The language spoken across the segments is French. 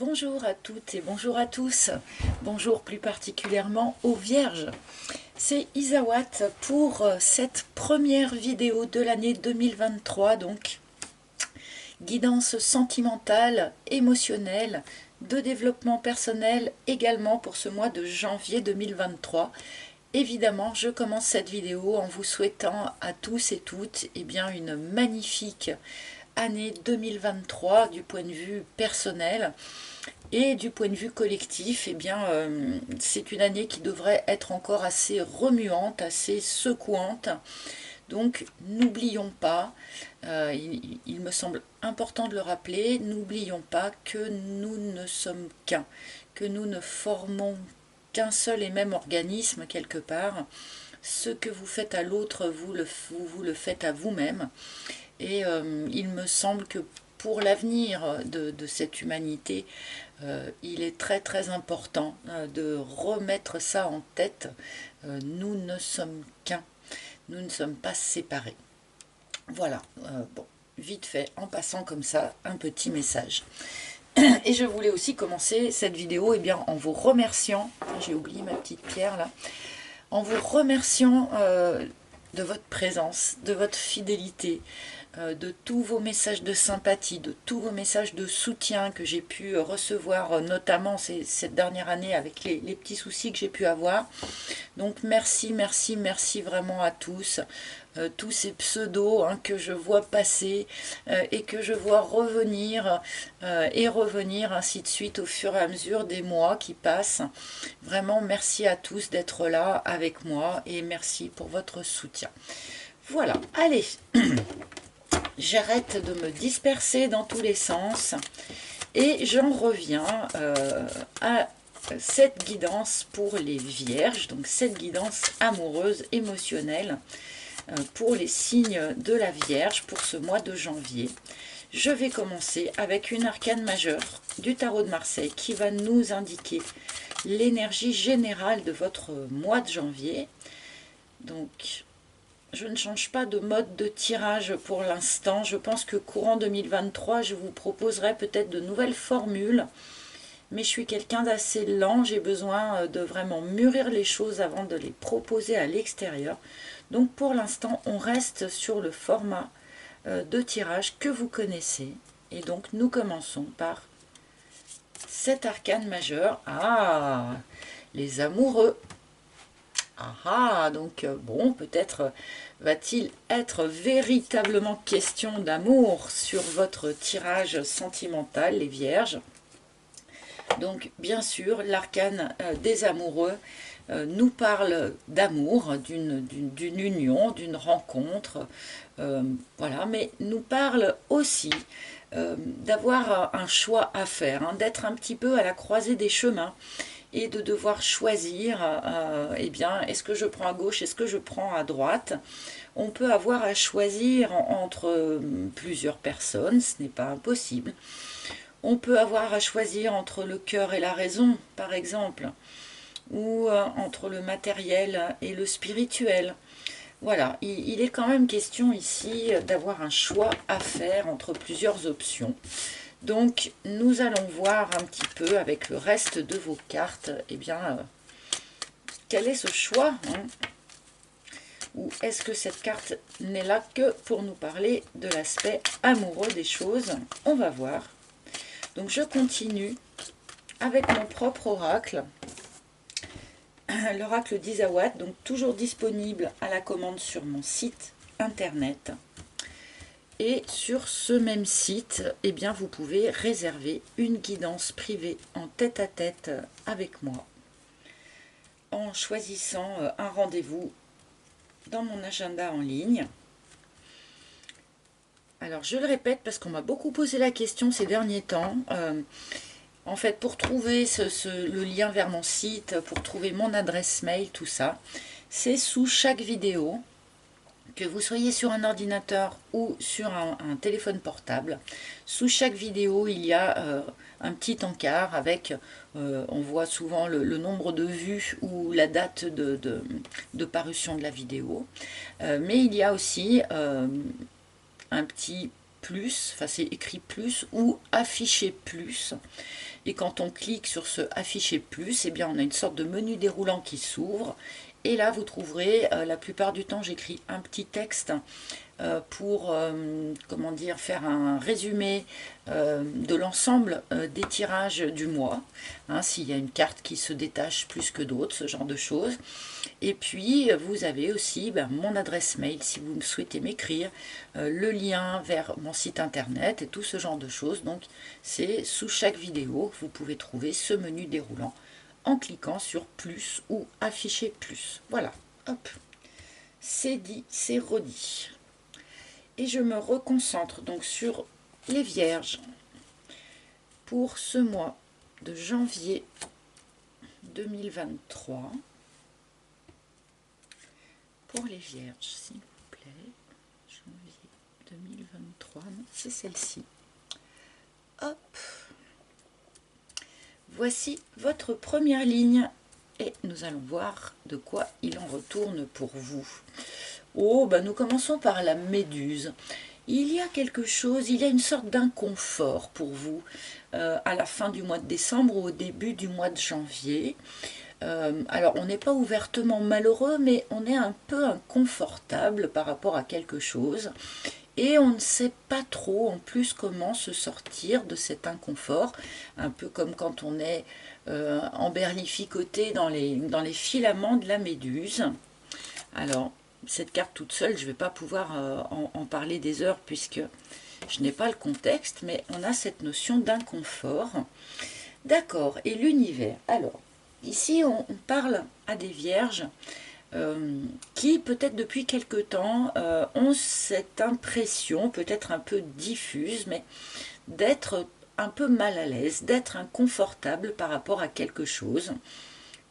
Bonjour à toutes et bonjour à tous. Bonjour plus particulièrement aux Vierges. C'est Isawat pour cette première vidéo de l'année 2023, donc guidance sentimentale, émotionnelle, de développement personnel également pour ce mois de janvier 2023. Évidemment, je commence cette vidéo en vous souhaitant à tous et toutes une magnifique année 2023 du point de vue personnel. Et du point de vue collectif, c'est une année qui devrait être encore assez remuante, assez secouante. Donc n'oublions pas, il me semble important de le rappeler, n'oublions pas que nous ne sommes qu'un, que nous ne formons qu'un seul et même organisme quelque part. Ce que vous faites à l'autre, vous le faites à vous-même. Et il me semble que pour l'avenir de cette humanité, il est très très important de remettre ça en tête. Nous ne sommes qu'un, nous ne sommes pas séparés. Voilà, bon, vite fait, en passant comme ça, un petit message. Et je voulais aussi commencer cette vidéo en vous remerciant, j'ai oublié ma petite pierre là, en vous remerciant de votre présence, de votre fidélité, de tous vos messages de sympathie, de tous vos messages de soutien que j'ai pu recevoir, notamment cette dernière année avec les petits soucis que j'ai pu avoir. Donc merci, merci, merci vraiment à tous. Tous ces pseudos que je vois passer et que je vois revenir et revenir ainsi de suite au fur et à mesure des mois qui passent. Vraiment merci à tous d'être là avec moi et merci pour votre soutien. Voilà, allez, j'arrête de me disperser dans tous les sens et j'en reviens à cette guidance pour les vierges, donc cette guidance amoureuse, émotionnelle pour les signes de la Vierge pour ce mois de janvier. Je vais commencer avec une arcane majeure du tarot de Marseille qui va nous indiquer l'énergie générale de votre mois de janvier. Donc, je ne change pas de mode de tirage pour l'instant. Je pense que courant 2023, je vous proposerai peut-être de nouvelles formules. Mais je suis quelqu'un d'assez lent. J'ai besoin de vraiment mûrir les choses avant de les proposer à l'extérieur. Donc pour l'instant, on reste sur le format de tirage que vous connaissez. Et donc nous commençons par cet arcane majeur. Ah, les amoureux. Ah, donc bon, peut-être va-t-il être véritablement question d'amour sur votre tirage sentimental, les vierges. Donc bien sûr, l'arcane des amoureux nous parle d'amour, d'une union, d'une rencontre, voilà, mais nous parle aussi d'avoir un choix à faire, d'être un petit peu à la croisée des chemins et de devoir choisir, est-ce que je prends à gauche, est-ce que je prends à droite. On peut avoir à choisir entre plusieurs personnes, ce n'est pas impossible. On peut avoir à choisir entre le cœur et la raison, par exemple, ou entre le matériel et le spirituel. Voilà, il est quand même question ici d'avoir un choix à faire entre plusieurs options. Donc, nous allons voir un petit peu avec le reste de vos cartes, quel est ce choix, ou est-ce que cette carte n'est là que pour nous parler de l'aspect amoureux des choses? On va voir. Donc je continue avec mon propre oracle, l'oracle d'Isawat, donc toujours disponible à la commande sur mon site internet. Et sur ce même site, vous pouvez réserver une guidance privée en tête-à-tête avec moi en choisissant un rendez-vous dans mon agenda en ligne. Alors je le répète parce qu'on m'a beaucoup posé la question ces derniers temps. En fait, pour trouver le lien vers mon site, pour trouver mon adresse mail, tout ça, c'est sous chaque vidéo, que vous soyez sur un ordinateur ou sur un téléphone portable. Sous chaque vidéo, il y a un petit encart avec, on voit souvent le nombre de vues ou la date de parution de la vidéo. Mais il y a aussi un petit plus, enfin c'est écrit plus ou affiché plus. Et quand on clique sur ce afficher plus, eh bien on a une sorte de menu déroulant qui s'ouvre. Et là, vous trouverez, la plupart du temps, j'écris un petit texte pour, comment dire, faire un résumé de l'ensemble des tirages du mois, hein, s'il y a une carte qui se détache plus que d'autres, ce genre de choses. Et puis, vous avez aussi mon adresse mail si vous souhaitez m'écrire, le lien vers mon site internet et tout ce genre de choses. Donc, c'est sous chaque vidéo, vous pouvez trouver ce menu déroulant en cliquant sur plus ou afficher plus. Voilà, hop, c'est dit, c'est redit. Et je me reconcentre donc sur les vierges pour ce mois de janvier 2023. Pour les vierges, s'il vous plaît, janvier 2023, non, c'est celle-ci. Hop, voici votre première ligne et nous allons voir de quoi il en retourne pour vous. Oh, nous commençons par la méduse. Il y a quelque chose, il y a une sorte d'inconfort pour vous à la fin du mois de décembre ou au début du mois de janvier. Alors, on n'est pas ouvertement malheureux, mais on est un peu inconfortable par rapport à quelque chose. Et on ne sait pas trop en plus comment se sortir de cet inconfort, un peu comme quand on est emberlificoté dans les filaments de la méduse. Alors, cette carte toute seule, je ne vais pas pouvoir en parler des heures puisque je n'ai pas le contexte, mais on a cette notion d'inconfort. D'accord, et l'univers. Alors, ici, on parle à des vierges qui, peut-être depuis quelque temps, ont cette impression, peut-être un peu diffuse, mais d'être un peu mal à l'aise, d'être inconfortable par rapport à quelque chose,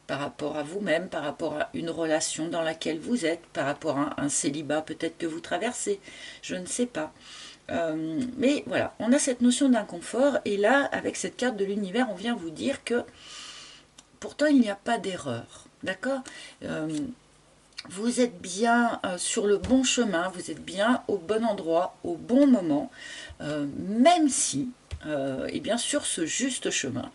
par rapport à vous-même, par rapport à une relation dans laquelle vous êtes, par rapport à un célibat peut-être que vous traversez, je ne sais pas. Mais voilà, on a cette notion d'inconfort, et là, avec cette carte de l'univers, on vient vous dire que pourtant il n'y a pas d'erreur, d'accord. Vous êtes bien sur le bon chemin, vous êtes bien au bon endroit, au bon moment, même si, et bien sur ce juste chemin,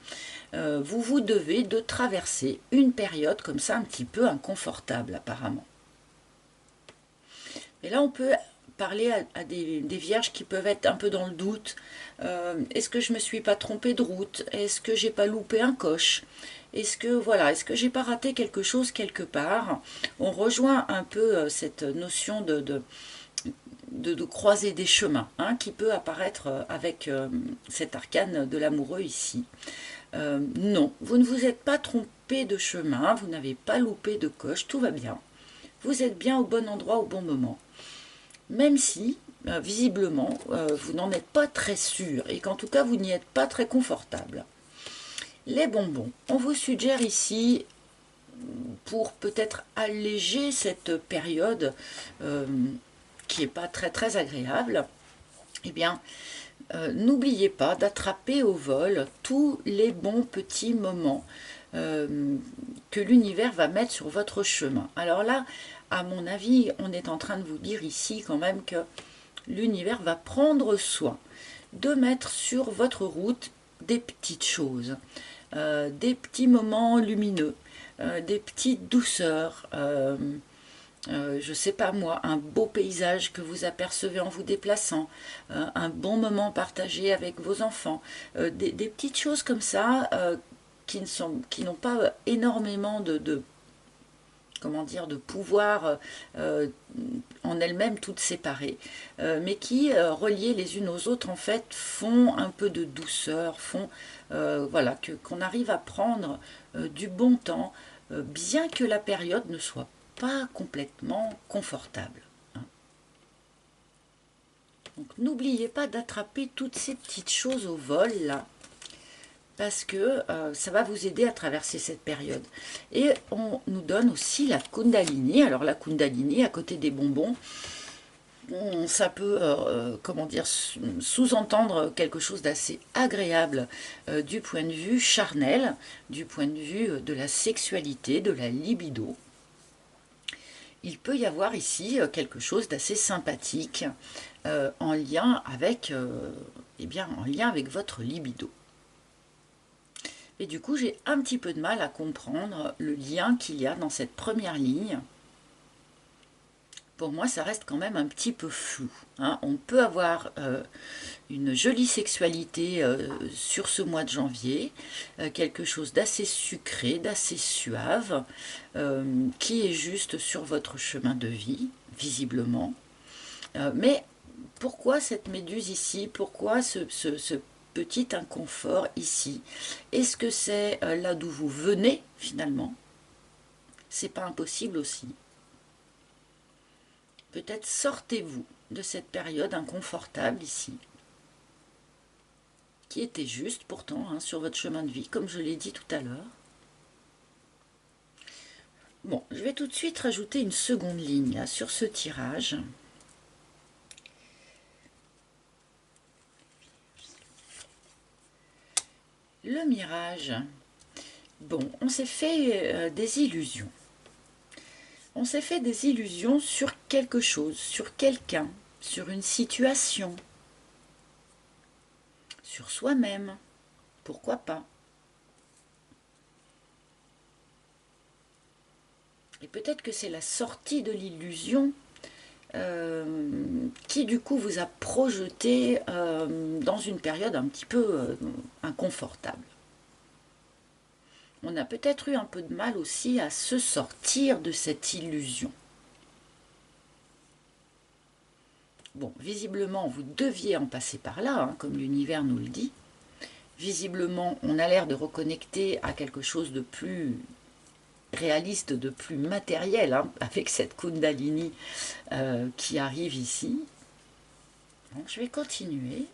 vous vous devez de traverser une période comme ça un petit peu inconfortable apparemment. Et là on peut parler à des vierges qui peuvent être un peu dans le doute. Est-ce que je me suis pas trompée de route? Est-ce que j'ai pas loupé un coche? Est-ce que voilà, est-ce que j'ai pas raté quelque chose quelque part? On rejoint un peu cette notion de croiser des chemins, hein, qui peut apparaître avec cet arcane de l'amoureux ici. Non, vous ne vous êtes pas trompé de chemin, vous n'avez pas loupé de coche, tout va bien. Vous êtes bien au bon endroit au bon moment. Même si, visiblement, vous n'en êtes pas très sûr et qu'en tout cas, vous n'y êtes pas très confortable. Les bonbons, on vous suggère ici, pour peut-être alléger cette période qui n'est pas très très agréable, eh bien, n'oubliez pas d'attraper au vol tous les bons petits moments que l'univers va mettre sur votre chemin. Alors là, à mon avis, on est en train de vous dire ici quand même que l'univers va prendre soin de mettre sur votre route des petites choses, des petits moments lumineux, des petites douceurs, je sais pas moi, un beau paysage que vous apercevez en vous déplaçant, un bon moment partagé avec vos enfants, des petites choses comme ça qui n'ont pas énormément comment dire, de pouvoir en elles-mêmes toutes séparées, mais qui, reliées les unes aux autres, en fait, font un peu de douceur, font voilà, qu'on arrive à prendre du bon temps, bien que la période ne soit pas complètement confortable. Hein. Donc n'oubliez pas d'attraper toutes ces petites choses au vol, là, parce que ça va vous aider à traverser cette période. Et on nous donne aussi la Kundalini. Alors la Kundalini, à côté des bonbons, ça peut, comment dire, sous-entendre quelque chose d'assez agréable du point de vue charnel, du point de vue de la sexualité, de la libido. Il peut y avoir ici quelque chose d'assez sympathique en lien avec, en lien avec votre libido. Et du coup, j'ai un petit peu de mal à comprendre le lien qu'il y a dans cette première ligne. Pour moi, ça reste quand même un petit peu flou, hein. On peut avoir une jolie sexualité sur ce mois de janvier, quelque chose d'assez sucré, d'assez suave, qui est juste sur votre chemin de vie, visiblement. Mais pourquoi cette méduse ici? Pourquoi ce petit inconfort ici? Est-ce que c'est là d'où vous venez finalement? C'est pas impossible aussi. Peut-être sortez-vous de cette période inconfortable ici, qui était juste pourtant hein, sur votre chemin de vie, comme je l'ai dit tout à l'heure. Bon, je vais tout de suite rajouter une seconde ligne là, sur ce tirage. Le mirage. Bon, on s'est fait des illusions. On s'est fait des illusions sur quelque chose, sur quelqu'un, sur une situation, sur soi-même. Pourquoi pas? Et peut-être que c'est la sortie de l'illusion qui du coup vous a projeté dans une période un petit peu inconfortable. On a peut-être eu un peu de mal aussi à se sortir de cette illusion. Bon, visiblement, vous deviez en passer par là, hein, comme l'univers nous le dit. Visiblement, on a l'air de reconnecter à quelque chose de plus réaliste, de plus matériel, hein, avec cette Kundalini qui arrive ici. Donc, je vais continuer.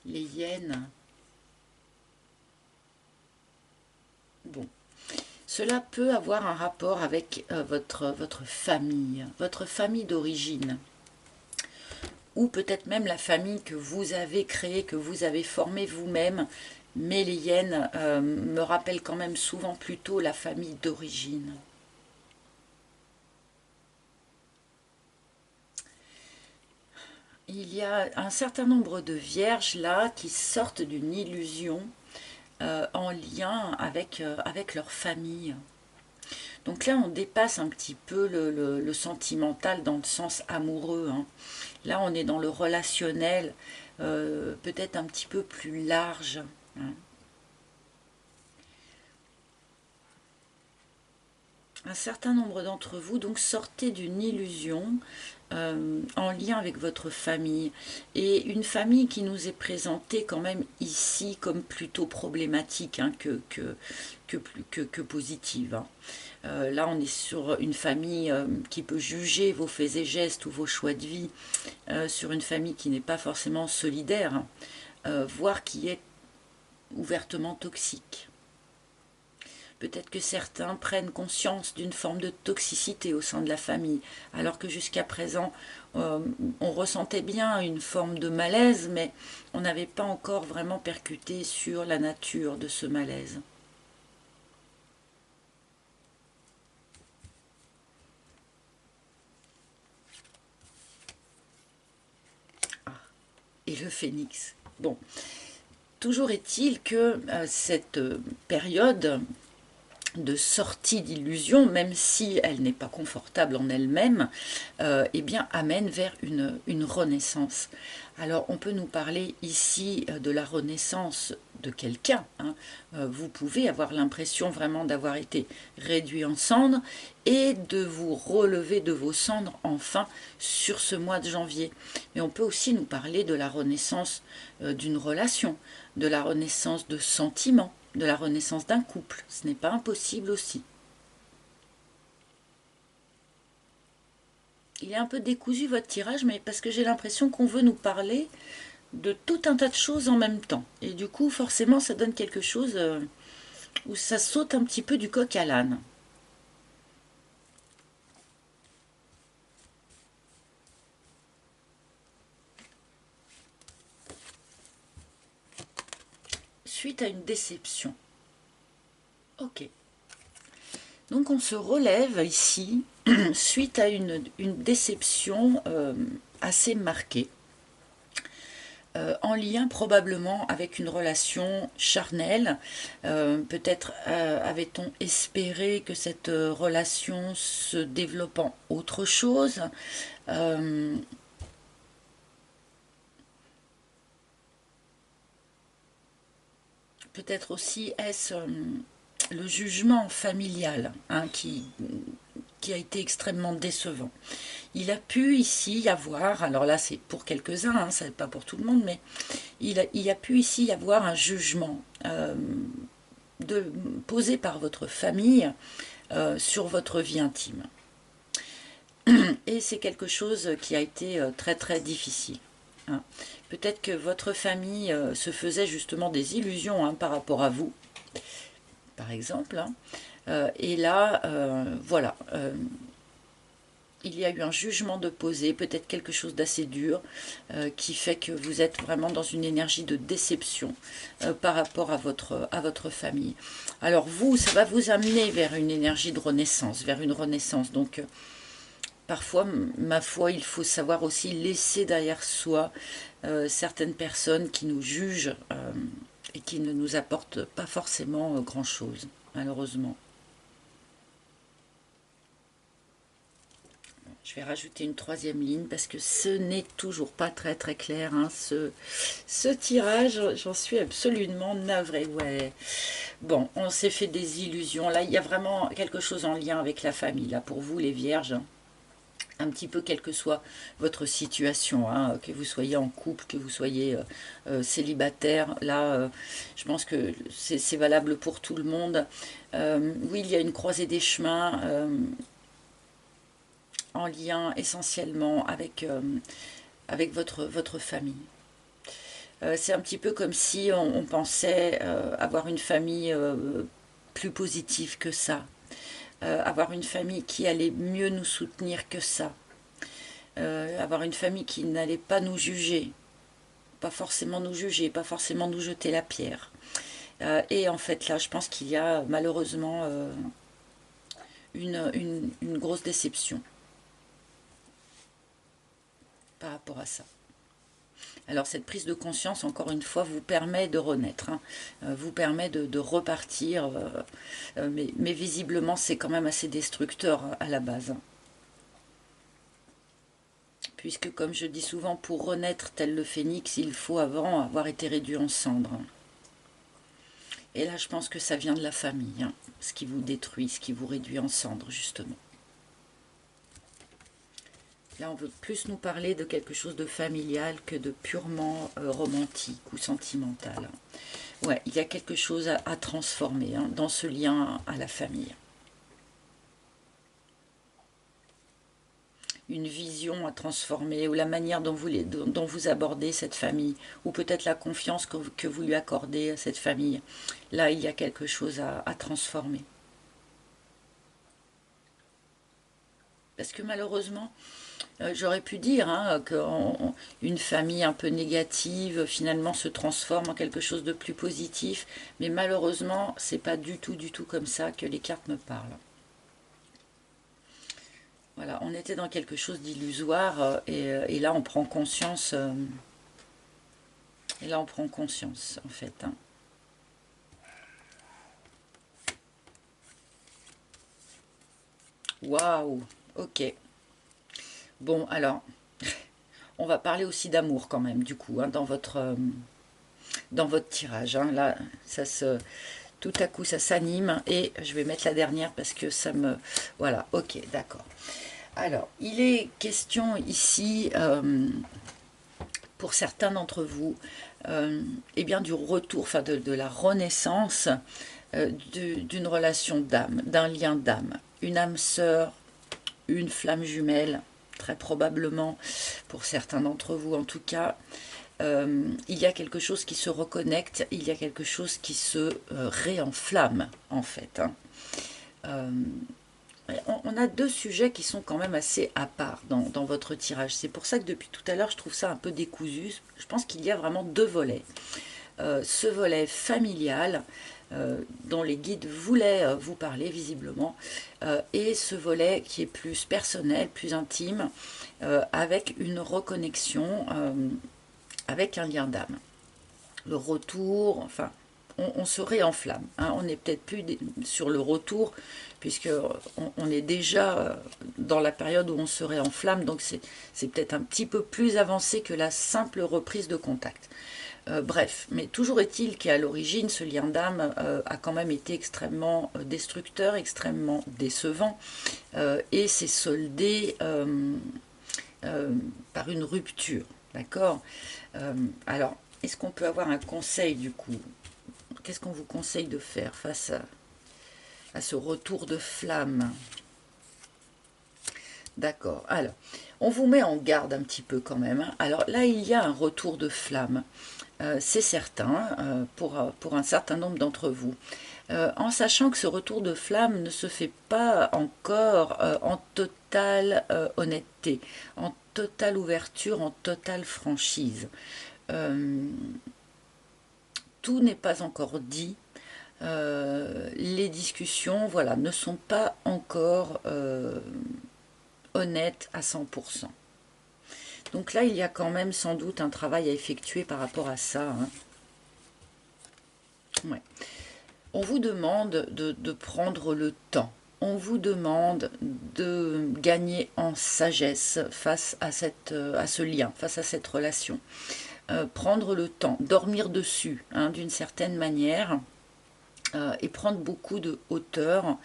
Les hyènes. Bon. Cela peut avoir un rapport avec votre famille d'origine. Ou peut-être même la famille que vous avez créée, que vous avez formée vous-même. Mais les hyènes me rappellent quand même souvent plutôt la famille d'origine. Il y a un certain nombre de vierges là qui sortent d'une illusion en lien avec leur famille. Donc là, on dépasse un petit peu le sentimental dans le sens amoureux, hein. Là, on est dans le relationnel, peut-être un petit peu plus large, hein. Un certain nombre d'entre vous donc sortez d'une illusion en lien avec votre famille, et une famille qui nous est présentée quand même ici comme plutôt problématique hein, que positive, hein. Là on est sur une famille qui peut juger vos faits et gestes ou vos choix de vie, sur une famille qui n'est pas forcément solidaire, voire qui est ouvertement toxique. Peut-être que certains prennent conscience d'une forme de toxicité au sein de la famille, alors que jusqu'à présent, on ressentait bien une forme de malaise, mais on n'avait pas encore vraiment percuté sur la nature de ce malaise. Ah, et le phénix. Bon, toujours est-il que cette période de sortie d'illusion, même si elle n'est pas confortable en elle-même, eh bien amène vers une renaissance. Alors on peut nous parler ici de la renaissance de quelqu'un, hein. Vous pouvez avoir l'impression vraiment d'avoir été réduit en cendres et de vous relever de vos cendres enfin sur ce mois de janvier. Mais on peut aussi nous parler de la renaissance d'une relation, de la renaissance de sentiments, de la renaissance d'un couple. Ce n'est pas impossible aussi. Il est un peu décousu votre tirage, mais parce que j'ai l'impression qu'on veut nous parler de tout un tas de choses en même temps. Et du coup, forcément, ça donne quelque chose où ça saute un petit peu du coq à l'âne. Suite à une déception. Ok. Donc on se relève ici suite à une déception assez marquée. en lien probablement avec une relation charnelle. Peut-être avait-on espéré que cette relation se développe en autre chose. Euh, Peut-être aussi est-ce le jugement familial hein, qui a été extrêmement décevant. Il a pu ici y avoir, alors là c'est pour quelques-uns, hein, ça n'est pas pour tout le monde, mais il a pu ici y avoir un jugement posé par votre famille sur votre vie intime. Et c'est quelque chose qui a été très très difficile. Hein. Peut-être que votre famille se faisait justement des illusions hein, par rapport à vous, par exemple. Hein. Et là, voilà, il y a eu un jugement de posé, peut-être quelque chose d'assez dur, qui fait que vous êtes vraiment dans une énergie de déception par rapport à votre famille. Alors vous, ça va vous amener vers une énergie de renaissance, vers une renaissance. Donc, parfois, ma foi, il faut savoir aussi laisser derrière soi certaines personnes qui nous jugent et qui ne nous apportent pas forcément grand-chose, malheureusement. Je vais rajouter une troisième ligne parce que ce n'est toujours pas très très clair. Hein, ce tirage, j'en suis absolument navrée. Ouais. Bon, on s'est fait des illusions. Là, il y a vraiment quelque chose en lien avec la famille. Là, pour vous, les vierges, un petit peu quelle que soit votre situation, hein, que vous soyez en couple, que vous soyez célibataire, là je pense que c'est valable pour tout le monde. Oui, il y a une croisée des chemins en lien essentiellement avec votre famille. C'est un petit peu comme si on pensait avoir une famille plus positive que ça, avoir une famille qui allait mieux nous soutenir que ça, avoir une famille qui n'allait pas nous juger, pas forcément nous juger, pas forcément nous jeter la pierre. Et en fait là, je pense qu'il y a malheureusement une grosse déception par rapport à ça. Alors cette prise de conscience, encore une fois, vous permet de renaître, hein, vous permet de repartir, mais visiblement c'est quand même assez destructeur à la base. Hein. Puisque comme je dis souvent, pour renaître tel le phénix, il faut avant avoir été réduit en cendres. Et là je pense que ça vient de la famille, hein, ce qui vous détruit, ce qui vous réduit en cendres justement. Là, on veut plus nous parler de quelque chose de familial que de purement romantique ou sentimental. Ouais, il y a quelque chose à transformer hein, dans ce lien à la famille. Une vision à transformer, ou la manière dont vous abordez cette famille, ou peut-être la confiance que vous lui accordez à cette famille. Là, il y a quelque chose à transformer. Parce que malheureusement, j'aurais pu dire hein, qu'une famille un peu négative finalement se transforme en quelque chose de plus positif, mais malheureusement, c'est pas du tout comme ça que les cartes me parlent. Voilà, on était dans quelque chose d'illusoire et là on prend conscience. Et là on prend conscience en fait. Hein. Waouh, ok. Bon, alors, on va parler aussi d'amour quand même, du coup, hein, dans votre tirage. Hein. Là, tout à coup, ça s'anime. Et je vais mettre la dernière parce que ça me... Voilà, ok, d'accord. Alors, il est question ici, pour certains d'entre vous, eh bien, du retour, enfin de la renaissance d'une relation d'âme, d'un lien d'âme. Une âme sœur, une flamme jumelle, très probablement, pour certains d'entre vous en tout cas, il y a quelque chose qui se reconnecte, il y a quelque chose qui se réenflamme en fait. Hein. On a deux sujets qui sont quand même assez à part dans votre tirage. C'est pour ça que depuis tout à l'heure, je trouve ça un peu décousu. Je pense qu'il y a vraiment deux volets. Ce volet familial, dont les guides voulaient vous parler visiblement, et ce volet qui est plus personnel, plus intime, avec une reconnexion avec un lien d'âme. Le retour, enfin, on se réenflamme. Hein. On n'est peut-être plus sur le retour, puisque on est déjà dans la période où on se réenflamme, donc c'est peut-être un petit peu plus avancé que la simple reprise de contact. Bref, mais toujours est-il qu'à l'origine, ce lien d'âme a quand même été extrêmement destructeur, extrêmement décevant, et s'est soldé par une rupture, d'accord. Alors, est-ce qu'on peut avoir un conseil du coup? Qu'est-ce qu'on vous conseille de faire face à ce retour de flamme? D'accord, alors, on vous met en garde un petit peu quand même. Hein. Alors là, il y a un retour de flamme, c'est certain, pour un certain nombre d'entre vous. En sachant que ce retour de flamme ne se fait pas encore en totale honnêteté, en totale ouverture, en totale franchise. Tout n'est pas encore dit. Les discussions, voilà, ne sont pas encore honnêtes à 100%. Donc là, il y a quand même sans doute un travail à effectuer par rapport à ça. Hein. Ouais. On vous demande de prendre le temps. On vous demande de gagner en sagesse face à ce lien, face à cette relation. Prendre le temps, dormir dessus, hein, d'une certaine manière, et prendre beaucoup de hauteur.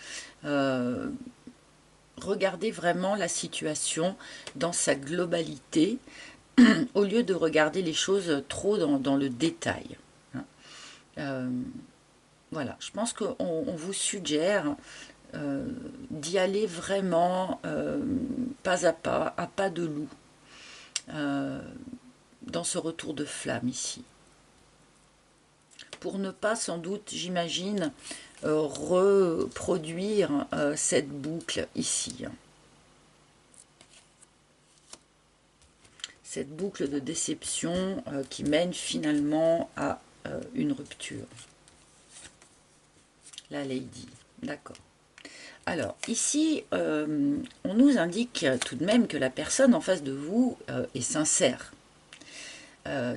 Regarder vraiment la situation dans sa globalité, au lieu de regarder les choses trop dans le détail. Hein. Voilà, je pense qu'on vous suggère d'y aller vraiment pas à pas de loup, dans ce retour de flamme ici. Pour ne pas, sans doute, j'imagine, reproduire cette boucle ici. Cette boucle de déception qui mène finalement à une rupture. La lady, d'accord. Alors, ici, on nous indique tout de même que la personne en face de vous est sincère.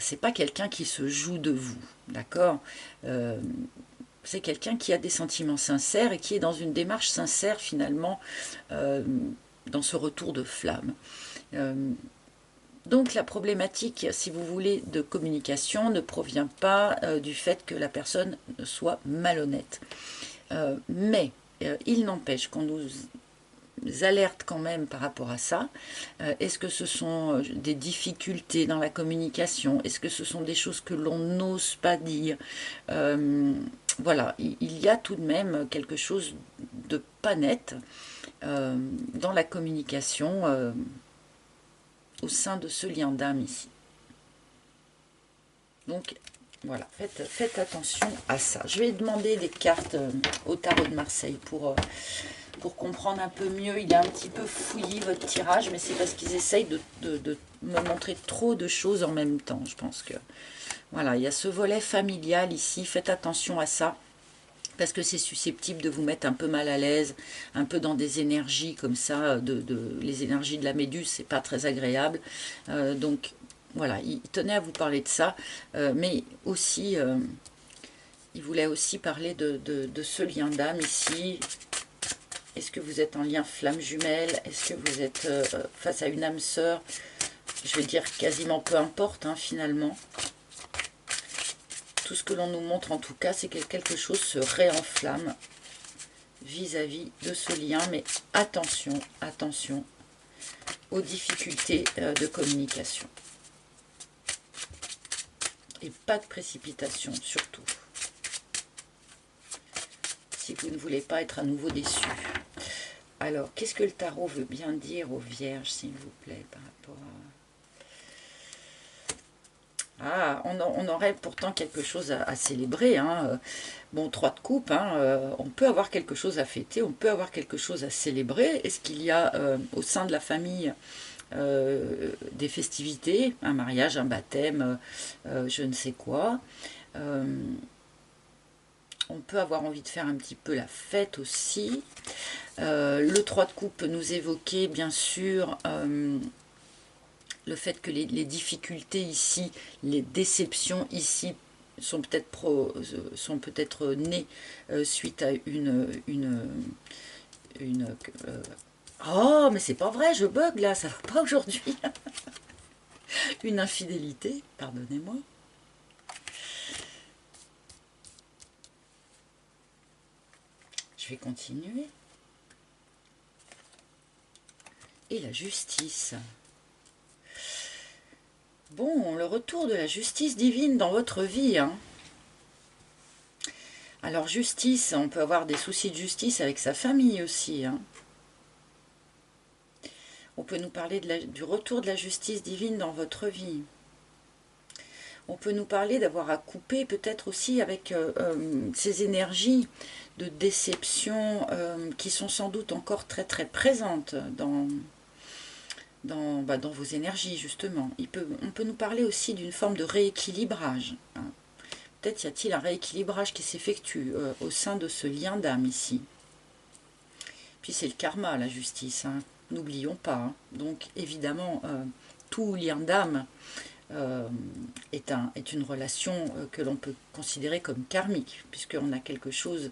C'est pas quelqu'un qui se joue de vous, d'accord. C'est quelqu'un qui a des sentiments sincères et qui est dans une démarche sincère finalement dans ce retour de flamme. Donc la problématique, si vous voulez, de communication ne provient pas du fait que la personne soit malhonnête. Mais il n'empêche qu'on nous alerte quand même par rapport à ça. Est-ce que ce sont des difficultés dans la communication? Est-ce que ce sont des choses que l'on n'ose pas dire? Voilà, il y a tout de même quelque chose de pas net dans la communication au sein de ce lien d'âme ici. Donc voilà, faites attention à ça. Je vais demander des cartes au tarot de Marseille pour comprendre un peu mieux. Il est un petit peu fouillis votre tirage, mais c'est parce qu'ils essayent de me montrer trop de choses en même temps. Je pense que voilà, il y a ce volet familial ici. Faites attention à ça, parce que c'est susceptible de vous mettre un peu mal à l'aise, un peu dans des énergies comme ça, les énergies de la méduse, c'est pas très agréable. Donc voilà, il tenait à vous parler de ça, mais aussi, il voulait aussi parler de ce lien d'âme ici. Est-ce que vous êtes en lien flamme jumelle? Est-ce que vous êtes face à une âme sœur? Je vais dire quasiment peu importe, hein, finalement. Tout ce que l'on nous montre en tout cas, c'est que quelque chose se réenflamme vis-à-vis de ce lien. Mais attention, attention aux difficultés de communication. Et pas de précipitation, surtout. Si vous ne voulez pas être à nouveau déçu. Alors, qu'est-ce que le tarot veut bien dire aux vierges, s'il vous plaît, par rapport à... Ah, on aurait pourtant quelque chose à célébrer. Hein. Bon, 3 de coupe, hein, on peut avoir quelque chose à fêter, on peut avoir quelque chose à célébrer. Est-ce qu'il y a au sein de la famille des festivités, un mariage, un baptême, je ne sais quoi. On peut avoir envie de faire un petit peu la fête aussi. Le 3 de coupe peut nous évoquer bien sûr le fait que les difficultés ici, les déceptions ici sont peut-être nées suite à oh, mais c'est pas vrai, je bug là, ça va pas aujourd'hui. Une infidélité, pardonnez-moi. Je vais continuer. Et la justice. Bon, le retour de la justice divine dans votre vie. Hein. Alors justice, on peut avoir des soucis de justice avec sa famille aussi. Hein. On peut nous parler du retour de la justice divine dans votre vie. On peut nous parler d'avoir à couper peut-être aussi avec ces énergies de déception qui sont sans doute encore très très présentes dans vos énergies justement. On peut nous parler aussi d'une forme de rééquilibrage. Hein. Peut-être y a-t-il un rééquilibrage qui s'effectue au sein de ce lien d'âme ici. Puis c'est le karma, la justice, hein. N'oublions pas. Hein. Donc évidemment, tout lien d'âme est une relation que l'on peut considérer comme karmique, puisqu'on a quelque chose,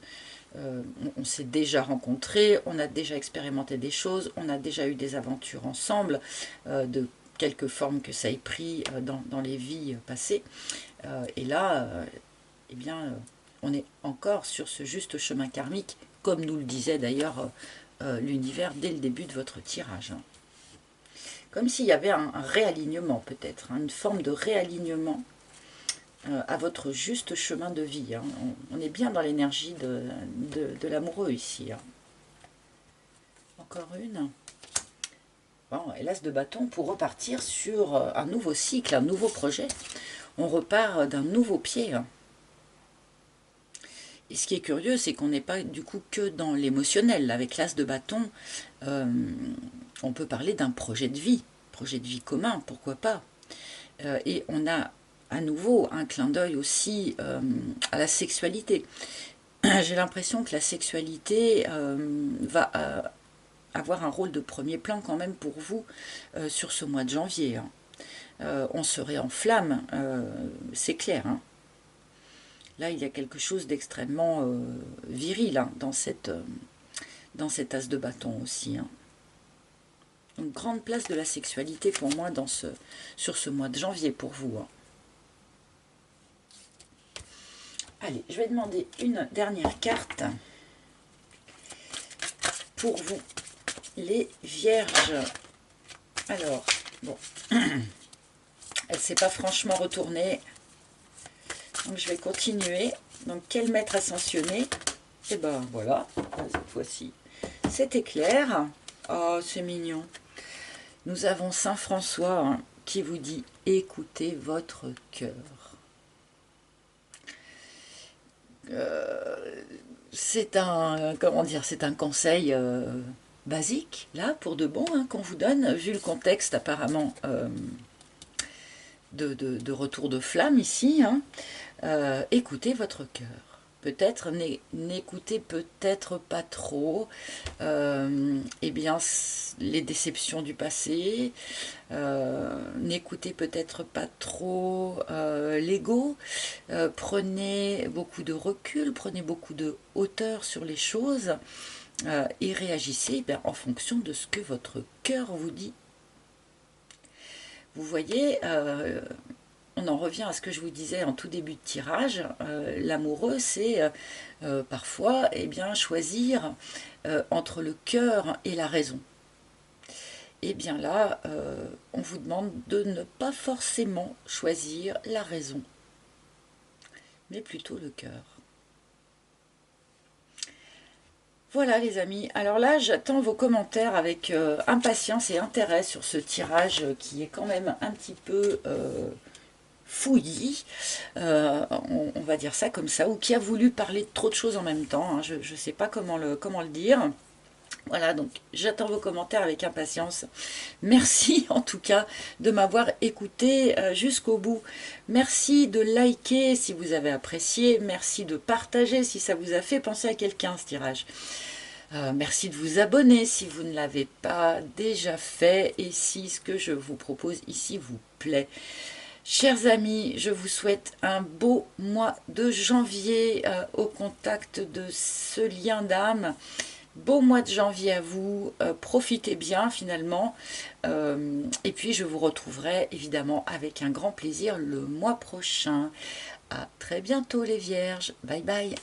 on s'est déjà rencontré, on a déjà expérimenté des choses, on a déjà eu des aventures ensemble, de quelque forme que ça ait pris dans les vies passées. Et là, eh bien, on est encore sur ce juste chemin karmique, comme nous le disait d'ailleurs l'univers dès le début de votre tirage. Hein. Comme s'il y avait un réalignement peut-être, hein, une forme de réalignement à votre juste chemin de vie. Hein. On est bien dans l'énergie de l'amoureux ici. Hein. Encore une. Bon, et l'as de bâton pour repartir sur un nouveau cycle, un nouveau projet. On repart d'un nouveau pied. Hein. Et ce qui est curieux, c'est qu'on n'est pas du coup que dans l'émotionnel. Avec l'as de bâton, on peut parler d'un projet de vie commun, pourquoi pas. Et on a à nouveau un clin d'œil aussi à la sexualité. J'ai l'impression que la sexualité va avoir un rôle de premier plan quand même pour vous sur ce mois de janvier. Hein. On se réenflamme, c'est clair. Hein. Là, il y a quelque chose d'extrêmement viril hein, dans cet as de bâton aussi. Hein. Une grande place de la sexualité pour moi sur ce mois de janvier pour vous. Hein. Allez, je vais demander une dernière carte pour vous, les vierges. Alors, bon, elle ne s'est pas franchement retournée. Donc je vais continuer. Donc quel maître ascensionné? Et ben voilà, cette fois-ci, c'était clair. Oh, c'est mignon. Nous avons Saint François hein, qui vous dit écoutez votre cœur. C'est un conseil basique là pour de bon hein, qu'on vous donne vu le contexte apparemment de retour de flamme ici. Hein. Écoutez votre cœur. Peut-être, n'écoutez peut-être pas trop eh bien, les déceptions du passé, n'écoutez peut-être pas trop l'ego, prenez beaucoup de recul, prenez beaucoup de hauteur sur les choses et réagissez en fonction de ce que votre cœur vous dit. Vous voyez, on en revient à ce que je vous disais en tout début de tirage, l'amoureux c'est parfois eh bien, choisir entre le cœur et la raison. Et bien là, on vous demande de ne pas forcément choisir la raison, mais plutôt le cœur. Voilà les amis, alors là j'attends vos commentaires avec impatience et intérêt sur ce tirage qui est quand même un petit peu fouillis, on va dire ça comme ça, ou qui a voulu parler de trop de choses en même temps, hein, je ne sais pas comment le dire. Voilà, donc j'attends vos commentaires avec impatience. Merci en tout cas de m'avoir écouté jusqu'au bout. Merci de liker si vous avez apprécié. Merci de partager si ça vous a fait penser à quelqu'un ce tirage. Merci de vous abonner si vous ne l'avez pas déjà fait et si ce que je vous propose ici vous plaît. Chers amis, je vous souhaite un beau mois de janvier au contact de ce lien d'âme. Beau mois de janvier à vous, profitez bien finalement. Et puis je vous retrouverai évidemment avec un grand plaisir le mois prochain. À très bientôt les vierges, bye bye.